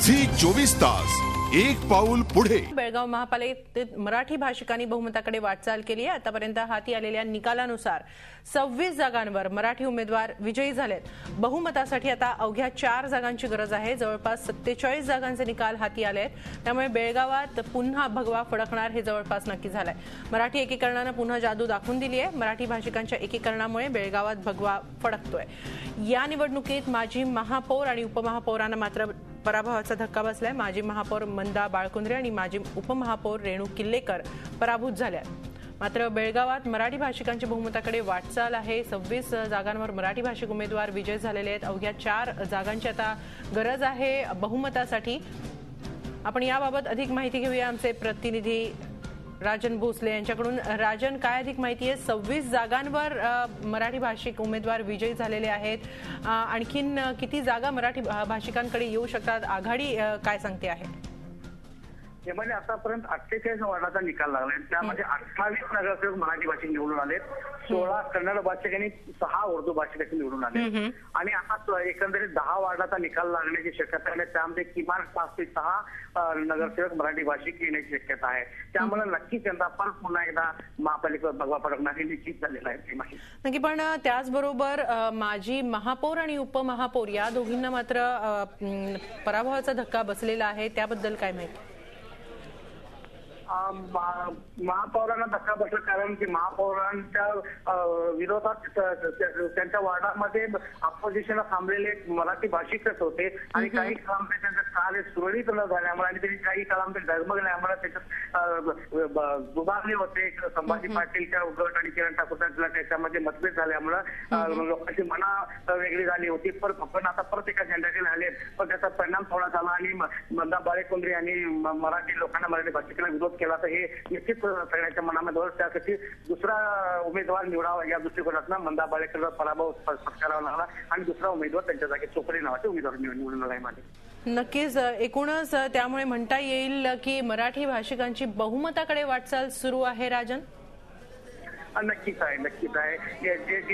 Zee 24 तास एक पाऊल पुढे। बेळगाव महापालिकेत मराठी भाषिकांनी बहुमताकडे वाटचाल केली आहे। आतापर्यंत हाती आलेल्या निकालानुसार 26 जागांवर मराठी उमेदवार विजयी झालेत। बहुमतासाठी आता अवघ्या 4 जागांची गरज आहे। जवळपास 47 जागांचे निकाल हाती आलेत। त्यामुळे बेळगावात पुन्हा भगवा फडकणार हे जवळपास नक्की झालंय। मराठी एकीकरणाने पुन्हा जादू दाखवून दिली आहे। मराठी भाषिकांच्या एकीकरणामुळे बेळगावात भगवा फडकतोय। या निवडणुकीत माजी महापौर आणि उपमहापौरांना मात्र पराभवाचा धक्का बसलाय। माजी महापौर मंदा बाळकुंद्रे आणि माजी उपमहापौर रेणू किल्लेकर पराभूत झाल्या। मात्र बेळगावात मराठी भाषिकांची बहुमताकडे वाटचाल आहे। 26 जागांवर मराठी भाषिक उमेदवार विजयी झालेले आहेत। अवघ्या 4 जागांची आता गरज आहे बहुमतासाठी। आपण याबाबत अधिक माहिती घेऊया आमचे प्रतिनिधी राजन भोसले यांच्याकडून। राजन, काय अधिक माहिती आहे? 26 जागांवर मराठी भाषिक उमेदवार विजयी झालेले आहेत। आणखीन किती जागा मराठी भाषिकांकडे येऊ शकतात? आघाडी काय सांगते आहे? यामध्ये आतापर्यंत 48 वार्डाचा निकाल लागलाय। त्यामध्ये 28 नगरसेवक मराठी भाषिक निवडून आले, 16 कन्नड भाषिक आणि 6 उर्दू भाषिक निवडून आले आणि आता एकंदरीत 10 वार्डाचा निकाल लागण्याची शक्यता आहे। त्यामध्ये किमान 5 ते 6 नगरसेवक मराठी भाषिक येण्याची शक्यता आहे। त्यामुळे नक्कीच यंदा पण पुन्हा एकदा महापालिकेवर भगवा फडकणार हे निश्चित झालेलं आहे। नक्की, पण त्याचबरोबर माजी महापौर आणि उपमहापौर या दोघींना मात्र पराभवाचा धक्का बसलेला आहे। त्याबद्दल काय माहिती? महापौरांना धक्का बसला कारण की महापौरांच्या विरोधात त्यांच्या वार्डामध्ये अपोजिशनला थांबलेले मराठी भाषिकच होते आणि काही काळामध्ये त्यांचं कार्य सुरळीत न झाल्यामुळे आणि त्यांनी काही काळामध्ये डगमगल्यामुळे त्याच्यात दुभागले होते। संभाजी पाटीलच्या गट आणि किरण ठाकूरच्या त्याच्यामध्ये मतभेद झाल्यामुळे लोकांची मना वेगळी झाली होती। पण आता परत एका झेंड्याखाली आले, पण त्याचा परिणाम थोडा झाला आणि मंदा बाळकुंद्रे यांनी मराठी लोकांना मराठी भाषिकांना विरोध केला। तर हे निश्चित सगळ्यांच्या मनामध्ये त्यासाठी दुसरा उमेदवार निवडावा या दृष्टिकोनातून मंदा बाळकुंद्रेला पराभव पत्करावा लागला आणि दुसरा उमेदवार त्यांच्या जागी चोपडे नावाचे उमेदवार निवडून आले। नक्कीच, एकूणच त्यामुळे म्हणता येईल की मराठी भाषिकांची बहुमताकडे वाटचाल सुरू आहे। राजन, नक्कीच आहे।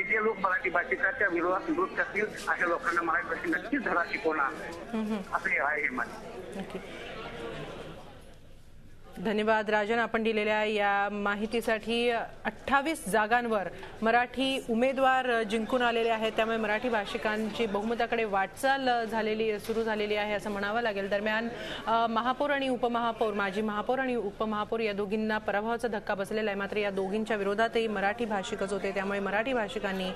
जे लोक मराठी भाषिकाच्या विरोधात विरोध करतील अशा लोकांना मराठी भाषा नक्कीच धडा शिकवणार असं आहे हे धन्यवाद राजन, आपण दिलेल्या या माहितीसाठी। 28 जागांवर मराठी उमेदवार जिंकून आलेले आहेत। त्यामुळे मराठी भाषिकांची बहुमताकडे वाटचाल सुरू झालेली आहे असं म्हणावं लागेल। दरम्यान महापौर आणि उपमहापौर, माजी महापौर आणि उपमहापौर या दोघींना पराभवाचा धक्का बसलेला आहे। मात्र या दोघींच्या विरोधातही मराठी भाषिकच होते, त्यामुळे मराठी भाषिकांनी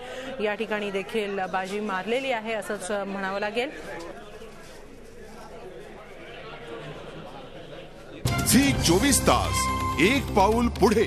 या ठिकाणी देखील बाजी मारलेली आहे असंच म्हणावं लागेल। झी 24 तास एक पाऊल पुढे।